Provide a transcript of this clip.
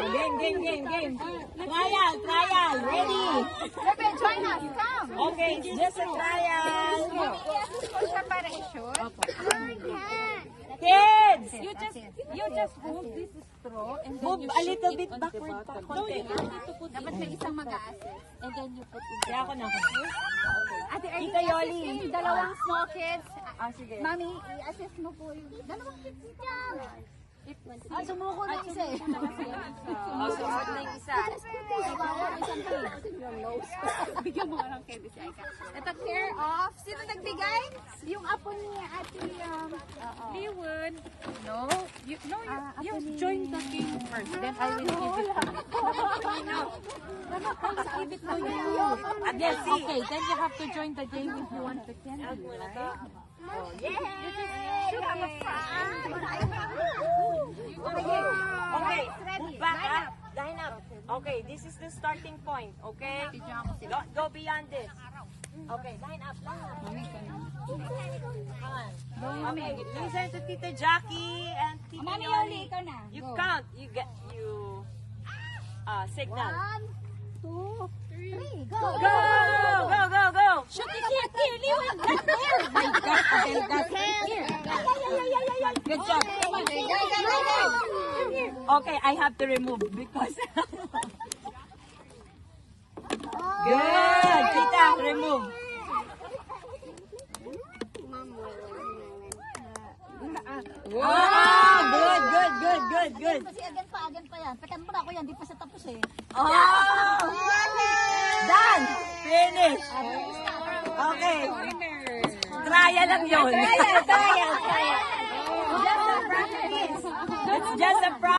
Game. Trial. Ready? Bebe, join us. Come. Okay, it's just a trial. Push siya para i-shoot. Kids! You just hold this straw and then Move you a shoot little it bit on the backward pa. bottom. Konti. Dapat may isang mag-a-assist. And then you put in. Kaya ako na. Ate Ernie, Tita Yoli. assist yung dalawang small kids. Sige. Mami, i-assist mo po yung dalawang kids dyan. Sumuko na isa eh. Susunod na yung isa. Bigyan mo nga ng candy si Aika. Ito, care of. Sino nagbigay? Yung apo ni Ate Liwon. No. You join the game first. Then I will give it to you. Give it to you. Yes, see. Okay, then you have to join the game if you want the candy, right? Oh, yeah. Shoot, I'm a Okay, back up. Line up. Okay, this is the starting point, okay? Go beyond this. Okay, line up. Okay, listen to Tita Jackie and Tita Mami Yoli. Yoli, ikaw na. You Go. count. You signal. 1, 2, 3, go! Go! Shoot it here, Liwon! There! My God, that's here! Good job. Okay, I have to remove because. Good. Tita, remove. Wow! Good. Kasi again pa yan. Pekan mo na ako yan, di pa sa tapos eh. Oh! Done! Finish! Okay. Trial lang yun. Trial. Just a practice. It's just a practice.